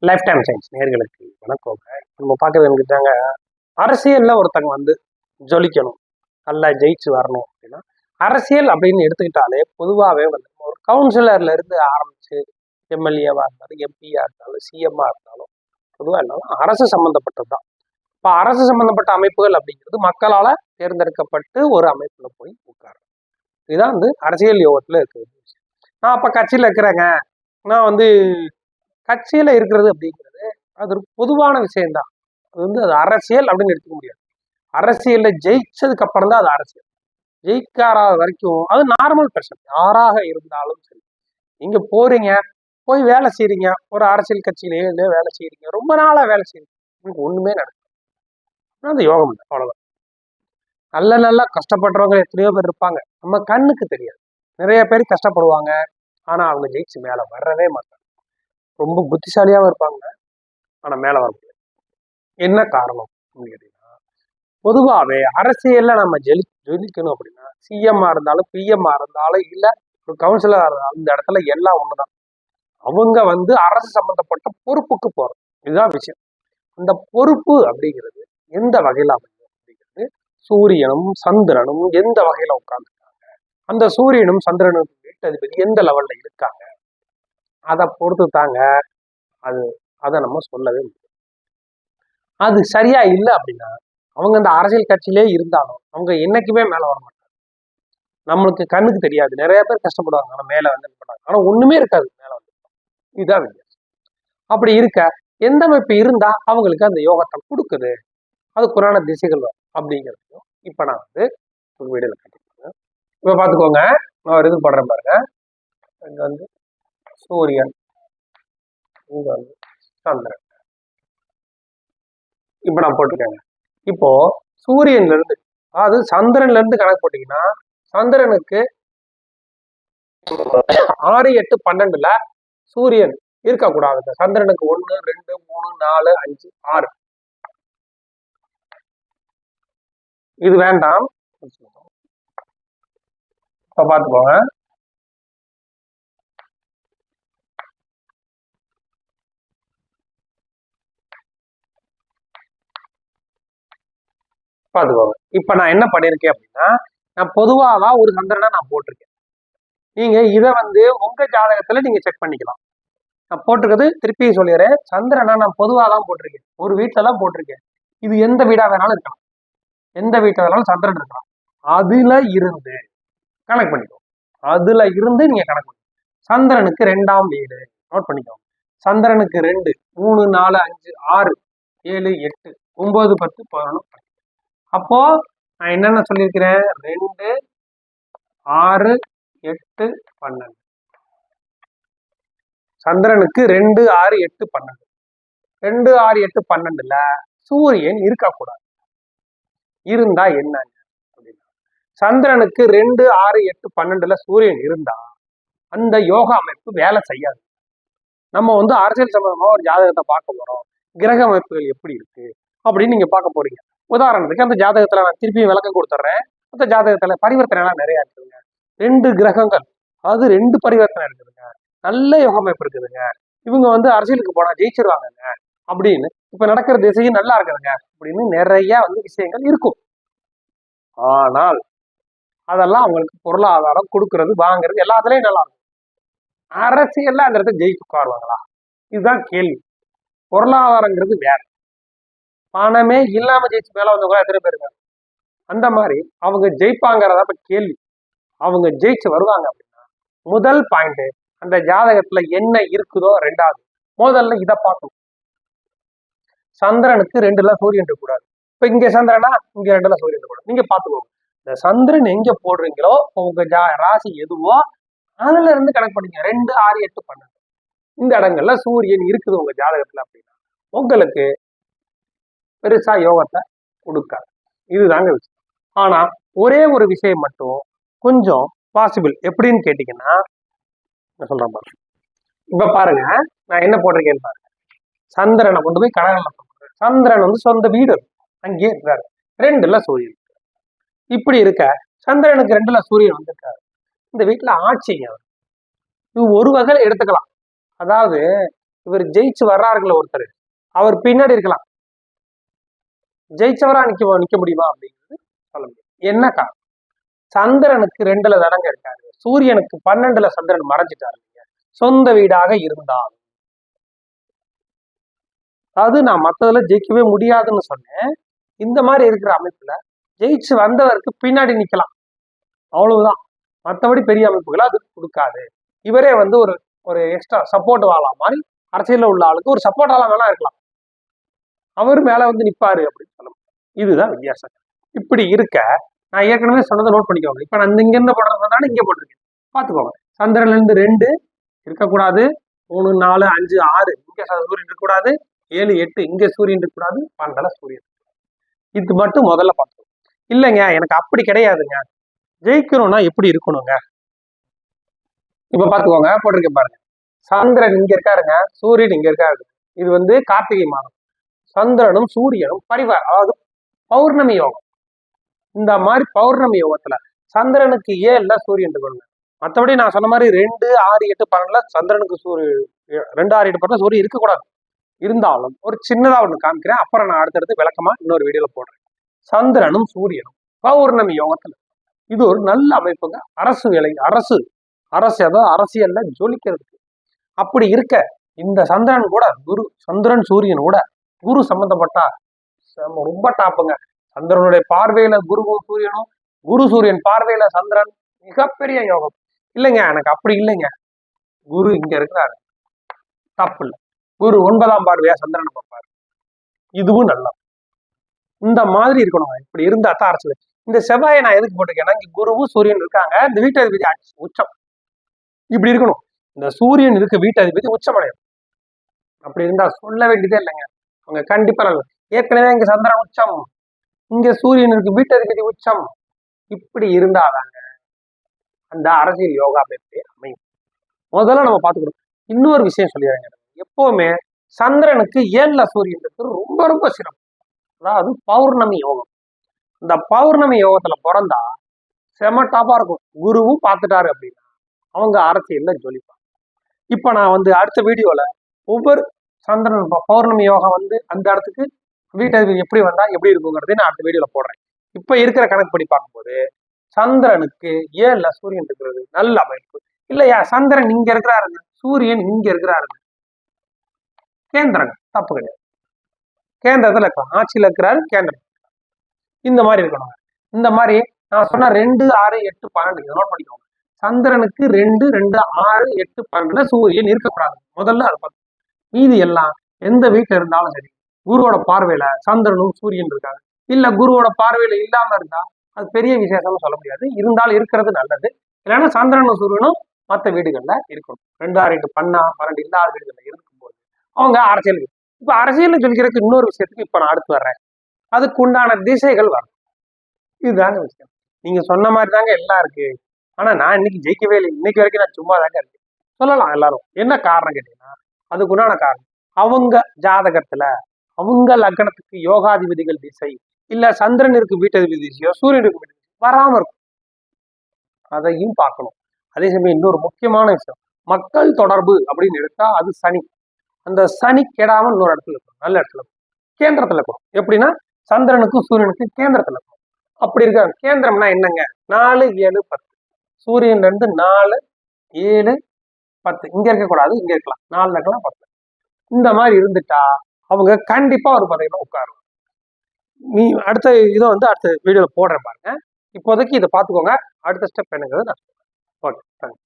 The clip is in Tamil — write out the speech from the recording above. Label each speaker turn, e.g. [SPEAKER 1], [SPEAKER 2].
[SPEAKER 1] லைஃப் டைம் சயின்ஸ் நேர்களுக்கு வணக்கங்க. நம்ம பார்க்க வேண்டியதாங்க, அரசியல்ல ஒருத்தங்க வந்து ஜொலிக்கணும், நல்லா ஜெயிச்சு வரணும் அப்படின்னா, அரசியல் அப்படின்னு எடுத்துக்கிட்டாலே பொதுவாகவே வந்து ஒரு கவுன்சிலர்ல இருந்து ஆரம்பிச்சு எம்எல்ஏவா இருந்தாலும், எம்பியா இருந்தாலும், சிஎம்மா இருந்தாலும், பொதுவாக இருந்தாலும் அரசு சம்பந்தப்பட்டது தான். இப்போ அரசு சம்பந்தப்பட்ட அமைப்புகள் அப்படிங்கிறது மக்களால தேர்ந்தெடுக்கப்பட்டு ஒரு அமைப்புல போய் உட்காரு. இதுதான் வந்து அரசியல் யோகத்துல இருக்கிறது. நான் அப்ப கட்சியில இருக்கிறேங்க, நான் வந்து கட்சியில இருக்கிறது அப்படிங்கிறது அது ஒரு பொதுவான விஷயம்தான். அது வந்து அது அரசியல் அப்படின்னு எடுத்துக்க முடியாது. அரசியல்ல ஜெயிச்சதுக்கு அப்புறம் தான் அது அரசியல். ஜெயிக்காத வரைக்கும் அது நார்மல் பர்சன் யாராக இருந்தாலும் சரி, நீங்க போறீங்க, போய் வேலை செய்றீங்க, ஒரு அரசியல் கட்சியிலேயே வேலை செய்றீங்க, ரொம்ப நாளா வேலை செய்றீங்க, உங்களுக்கு ஒண்ணுமே நடக்கும், அந்த யோகம் இல்லை, அவ்வளவுதான். நல்ல நல்லா கஷ்டப்படுறவங்க எத்தனையோ பேர் இருப்பாங்க, நம்ம கண்ணுக்கு தெரியாது. நிறைய பேர் கஷ்டப்படுவாங்க, ஆனா அவங்க ஜெயிச்சு மேல வரவே மாட்டாங்க. ரொம்ப புத்திசாலியாவும் இருப்பாங்க, ஆனா மேல வர முடியாது. என்ன காரணம் அப்படின்னு கேட்டீங்கன்னா, பொதுவாகவே அரசியல்ல நம்ம ஜெயிக்கணும் அப்படின்னா, சிஎம்மா இருந்தாலும், பிஎம்மா இருந்தாலும், இல்ல ஒரு கவுன்சிலரா இருந்தாலும், இந்த இடத்துல எல்லாம் ஒண்ணுதான். அவங்க வந்து அரசு சம்பந்தப்பட்ட பொறுப்புக்கு போறோம். இதுதான் விஷயம். அந்த பொறுப்பு அப்படிங்கிறது எந்த வகையில அமையும் அப்படிங்கிறது, சூரியனும் சந்திரனும் எந்த வகையில உட்கார்ந்துருக்காங்க, அந்த சூரியனும் சந்திரனும் வீட்டதிபதி எந்த லெவல்ல இருக்காங்க, அதை பொறுத்து தாங்க அது. அதை நம்ம சொல்லவே முடியும். அது சரியா இல்லை அப்படின்னா, அவங்க அந்த அரசியல் கட்சியிலே இருந்தாலும் அவங்க என்னைக்குமே மேல வர மாட்டாங்க. நம்மளுக்கு கண்ணுக்கு தெரியாது, நிறைய பேர் கஷ்டப்படுவாங்க, ஆனா மேல வந்து பண்ணாங்க, ஆனா ஒண்ணுமே இருக்காது மேல வந்து. இதுதான் வித்தியாசம். அப்படி இருக்க எந்த அமைப்பு இருந்தா அவங்களுக்கு அந்த யோகத்தை கொடுக்குது, அதுக்குறான திசைகள் வரும் அப்படிங்கிறதையும் இப்ப நான் வந்து ஒரு வீடியோல கட்டிருக்கேன். இப்ப பாத்துக்கோங்க, நான் ஒரு இது படுறேன் பாருங்க. இங்க வந்து சூரியன், இங்க வந்து சந்திரன், இப்ப நான் போட்டிருக்கேங்க. இப்போ சூரியன்ல இருந்து, அதாவது சந்திரன்ல இருந்து கணக்கு போட்டீங்கன்னா, சந்திரனுக்கு 6, 8, 12ல சூரியன் இருக்கக்கூடாது. சந்திரனுக்கு 1, 2, 3, 4, 5, 6 இது வேண்டாம். இப்ப பாத்துக்கோங்க, பாத்துக்கோங்க. இப்ப நான் என்ன பண்ணிருக்கேன் அப்படின்னா, நான் பொதுவாதான் ஒரு சந்திரனை நான் போட்டிருக்கேன். நீங்க இதை வந்து உங்க ஜாதகத்துல நீங்க செக் பண்ணிக்கலாம். நான் போட்டிருக்கிறது திருப்பி சொல்லிடுறேன், சந்திரனை நான் பொதுவாதான் போட்டிருக்கேன், ஒரு வீட்டுல தான் போட்டிருக்கேன். இது எந்த வீடா வேணாலும் இருக்கலாம், எந்த வீட்டுல வேணாலும் சந்திரன் இருக்கலாம். அதுல இருந்து கணக்கு பண்ணிக்கோ, அதுல இருந்து நீங்க கணக்கு பண்ணி சந்திரனுக்கு 2ஆம் வீடு நோட் பண்ணிக்கோங்க. சந்திரனுக்கு 2, 3, 4, 5, 6, 7, 8, 9, 10, 11. அப்போ நான் என்னென்ன சொல்லியிருக்கிறேன், 2, 6, 8, 12. சந்திரனுக்கு 2, 6, 8, 12. 2, 6, 8, 12ல சூரியன் இருக்கக்கூடாது. இருந்தா என்னங்க அப்படின்னா, சந்திரனுக்கு 2, 6, 8, 12ல சூரியன் இருந்தா அந்த யோகா அமைப்பு வேலை செய்யாது. நம்ம வந்து அரசியல் சம்பந்தமா ஒரு ஜாதகத்தை பார்க்க போறோம், கிரக அமைப்புகள் எப்படி இருக்கு அப்படின்னு நீங்க பார்க்க போறீங்க. உதாரணத்துக்கு அந்த ஜாதகத்துல நான் திருப்பியும் விளக்கம் கொடுத்துட்றேன். அந்த ஜாதகத்துல பரிவர்த்தனை எல்லாம் நிறைய இருக்குதுங்க, 2 கிரகங்கள், அதாவது 2 பரிவர்த்தனை இருக்குதுங்க, நல்ல யோக அமைப்பு இருக்குதுங்க, இவங்க வந்து அரசியலுக்கு போனா ஜெயிச்சிருவாங்கங்க அப்படின்னு, இப்ப நடக்கிற திசையும் நல்லா இருக்குதுங்க அப்படின்னு நிறைய வந்து விஷயங்கள் இருக்கும். ஆனால் அதெல்லாம் அவங்களுக்கு பொருளாதாரம் கொடுக்கறது, வாங்குறது எல்லாத்துலயும் நல்லா இருக்கும். அரசியல்ல அந்த இடத்துல ஜெயிச்சு உட்காருவாங்களா, இதுதான் கேள்வி. பொருளாதாரங்கிறது வேற, பணமே இல்லாம ஜெயிச்சு மேல வந்தவங்க எத்தனை பேர் இருக்காங்க. அந்த மாதிரி அவங்க ஜெயிப்பாங்கிறதா இப்ப கேள்வி. அவங்க ஜெயிச்சு வருவாங்க அப்படின்னா, முதல் பாயிண்ட் அந்த ஜாதகத்துல என்ன இருக்குதோ, 2வது முதல்ல இதை பார்க்கணும். சந்திரனுக்கு 2ல சூரியன் இருக்கக்கூடாது. இப்ப இங்க சந்திரனா, இங்க 2ல சூரியன் இருக்கக்கூடாது. நீங்க பாத்துக்கோங்க, இந்த சந்திரன் எங்க போடுறீங்களோ உங்க ராசி எதுவோ அதுல இருந்து கணக்கு பண்ணிக்க. 2, 6, 8, 12 இந்த இடங்கள்ல சூரியன் இருக்குது உங்க ஜாதகத்துல அப்படின்னா உங்களுக்கு பெருசா யோகத்தை கொடுக்காது. இதுதாங்க விஷயம். ஆனா ஒரே ஒரு விஷயம் மட்டும் கொஞ்சம் பாசிபிள், எப்படின்னு கேட்டீங்கன்னா நான் சொல்றேன் பாருங்க. இப்ப பாருங்க, நான் என்ன போட்டிருக்கேன்னு பாருங்க. சந்திரனை கொண்டு போய் கடகல்ல போட்டுறேன். சந்திரன் வந்து சொந்த வீடு அங்கேயே இருக்காரு, 2ல சூரியன். இப்படி இருக்க சந்திரனுக்கு 2ல சூரியன் வந்திருக்காரு, இந்த வீட்டுல ஆட்சிங்க. இது ஒரு வகையில எடுத்துக்கலாம். அதாவது இவர் ஜெயிச்சு வர்றாருங்கள ஒருத்தர், அவர் பின்னாடி இருக்கலாம், ஜெயிச்சவரா நிக்க முடியுமா அப்படிங்கிறது சொல்ல முடியும். என்ன காரணம்? சந்திரனுக்கு 2ல தடங்க இருக்காரு, சூரியனுக்கு 12ல சந்திரன் மறைஞ்சிட்டாரு. சொந்த வீடாக இருந்தால், அதாவது நான் மற்றதுல ஜெயிக்கவே முடியாதுன்னு சொன்னேன். இந்த மாதிரி இருக்கிற அமைப்புல ஜெயிச்சு வந்தவருக்கு பின்னாடி நிக்கலாம், அவ்வளவுதான். மற்றபடி பெரிய அமைப்புகளை அது கொடுக்காது. இவரே வந்து ஒரு ஒரு எக்ஸ்ட்ரா சப்போர்ட் வாழா மாதிரி அரசியல்ல உள்ள ஆளுக்கு ஒரு சப்போர்ட் ஆளா வேணா இருக்கலாம், அவர் மேல வந்து நிப்பாரு அப்படின்னு சொல்ல முடியும். இதுதான் வித்தியாசம். இப்படி இருக்க நான் ஏற்கனவே சொன்னதை நோட் பண்ணிக்கோங்க. இப்ப நான் இங்க இருந்து போடுறதுனால இங்க போட்டிருக்கேன், பாத்துக்கோங்க. சந்திரன்ல இருந்து 2 இருக்கக்கூடாது, 3, 4, 5, 6 இங்க சூரியன் இருக்கக்கூடாது, 7, 8 இங்க சூரியன் இருக்கக்கூடாது, 12 சூரியன். இது மட்டும் முதல்ல பார்த்துக்கோங்க. இல்லைங்க எனக்கு அப்படி கிடையாதுங்க, ஜெயிக்கணும்னா எப்படி இருக்கணுங்க? இப்ப பாத்துக்கோங்க, போட்டிருக்கேன் பாருங்க. சந்திரன் இங்க இருக்காருங்க, சூரியன் இங்க இருக்காரு. இது வந்து கார்த்திகை மாதம். சந்திரனும் சூரியனும் பரிவார், அதாவது பௌர்ணமி யோகம். இந்த மாதிரி பௌர்ணமி யோகத்துல சந்திரனுக்கு 7ல சூரியன் இருக்கணும். மற்றபடி நான் சொன்ன மாதிரி 2, 6, 8, 12 சந்திரனுக்கு 2, 6, 8, 12 சூரியன் இருக்கக்கூடாது. இருந்தாலும் ஒரு சின்னதா ஒண்ணு காமிக்கிறேன், அப்புறம் நான் அடுத்தடுத்து விளக்கமா இன்னொரு வீடியோல போடுறேன். சந்திரனும் சூரியனும் பௌர்ணமி யோகத்துல இது ஒரு நல்ல அமைப்புங்க. அரசு வேலை, அரசு அதாவது அரசியல்ல ஜொலிக்கிறதுக்கு. அப்படி இருக்க இந்த சந்திரன் கூட சந்திரன் சூரியன் கூட குரு சம்பந்தப்பட்டா ரொம்ப டாப்புங்க. சந்திரனுடைய பார்வையில குருவும் சூரியனும், குரு சூரியன் பார்வையில சந்திரன், மிகப்பெரிய யோகம். இல்லைங்க எனக்கு அப்படி இல்லைங்க, குரு இங்க இருக்கிறாரு, தப்பு இல்லை. குரு 9ஆம் பார்வையா சந்திரனை பார்ப்பாரு, இதுவும் நல்லா. இந்த மாதிரி இருக்கணும். இப்படி இருந்தா தான் அரசியல். இந்த செவ்வாயை நான் எதுக்கு போட்டிருக்கேன்னா, இங்க குருவும் சூரியன் இருக்காங்க, இந்த வீட்டதிபதி உச்சம், இப்படி இருக்கணும். இந்த சூரியன் இருக்க வீட்டதிபதி உச்சமடையும். அப்படி இருந்தா சொல்ல வேண்டியதே இல்லைங்க, அவங்க கண்டிப்பா நல்லது. ஏற்கனவே இங்க சந்திரன் உச்சம், இங்க சூரியன் இருக்கு, வீட்டதிபதி உச்சம். இப்படி இருந்தாதாங்க அந்த அரசியல் யோகா அமைப்பு அமையும். முதல்ல நம்ம பார்த்துக்கணும். இன்னொரு விஷயம் சொல்லிடுறாங்க, எப்பவுமே சந்திரனுக்கு 7ல சூரியன் இருக்கிறது ரொம்ப ரொம்ப சிறப்பு. அதாவது பௌர்ணமி யோகம். இந்த பௌர்ணமி யோகத்துல பிறந்தா செம டாப்பா இருக்கும். குருவும் பார்த்துட்டாரு அப்படின்னா அவங்க அரசியல்ல ஜொலிப்பாங்க. இப்ப நான் வந்து அடுத்த வீடியோல ஒவ்வொரு சந்திரன் பௌர்ணமி யோகம் வந்து அந்த இடத்துக்கு வீட்டதிபதி எப்படி வந்தா எப்படி இருக்குங்கிறதையும் நான் அடுத்த வீடியோல போடுறேன். இப்ப இருக்கிற கணக்குப்படி பார்க்கும்போது சந்திரனுக்கு 7ல சூரியன் இருக்கிறது நல்ல அமைப்பு. இல்லையா, சந்திரன் இங்க இருக்கிறாருங்க, சூரியன் இங்க இருக்கிறாருங்க, கேந்திரங்க, தப்பு கிடையாது. கேந்திரத்துல இருக்கலாம், ஆட்சியில இருக்கிறாரு, கேந்திரம் இந்த மாதிரி இருக்கணும். இந்த மாதிரி நான் சொன்ன 2, 6, 8, 12 நோட் பண்ணிக்கோங்க. சந்திரனுக்கு 2, 2, 6, 8, 12 சூரியன் இருக்கக்கூடாது. முதல்ல அதை பார்த்து, மீதி எல்லாம் எந்த வீட்டுல இருந்தாலும் சரி, குருவோட பார்வையில சந்திரனும் சூரியன் இருக்காங்க. இல்ல குருவோட பார்வையில இல்லாம இருந்தா அது பெரிய விசேஷம்னு சொல்ல முடியாது, இருந்தாலும் இருக்கிறது நல்லது. இல்லைன்னா சந்திரனும் சூரியனும் மற்ற வீடுகள்ல இருக்கணும். 2, 6, 8, 12 இல்லாத வீடுகள்ல இருக்கும்போது அவங்க அரசியல். இப்ப அரசியல் சொல்லிக்கிறதுக்கு இன்னொரு விஷயத்துக்கு இப்ப நான் அடுத்து வர்றேன், அதுக்கு உண்டான திசைகள் வரும். இதுதாங்க விஷயம். நீங்க சொன்ன மாதிரி தாங்க எல்லாம் இருக்கு. ஆனா நான் இன்னைக்கு ஜெயிக்கவே இல்லை, இன்னைக்கு வரைக்கும் நான் சும்மா தாங்க இருக்கேன் சொல்லலாம் எல்லாரும். என்ன காரணம் கேட்டீங்கன்னா, அதுக்கு உண்டான காரணம் அவங்க ஜாதகத்துல அவங்க லக்னத்துக்கு யோகாதிபதிகள் திசை, இல்ல சந்திரனுக்கு வீட்டதிபதி திசையோ சூரியனுக்கு வீட்டு வராம இருக்கும், அதையும் பார்க்கணும். அதே சமயம் இன்னொரு முக்கியமான விஷயம், மக்கள் தொடர்பு அப்படின்னு எடுத்தா அது சனி. அந்த சனி கெடாம இன்னொரு இடத்துல இருக்கும், நல்ல இடத்துல இருக்கும், கேந்திரத்துல இருக்கும். எப்படின்னா சந்திரனுக்கும் சூரியனுக்கும் கேந்திரத்துல இருக்கும். அப்படி இருக்காங்க. கேந்திரம்னா என்னங்க, 4, 7, 10. சூரியன்ல இருந்து 4, 7, 10 இங்க இருக்கக்கூடாது, இங்க இருக்கலாம், 4 இருக்கலாம், 10 இந்த மாதிரி இருந்துட்டா அவங்க கண்டிப்பா ஒரு பதவியில உட்காரும். நீ அடுத்த இதை வந்து அடுத்த வீடியோல போடுறேன் பாருங்க. இப்போதைக்கு இதை பார்த்துக்கோங்க, அடுத்த ஸ்டெப் என்னங்கிறது நான் சொல்றேன். Okay, thank you.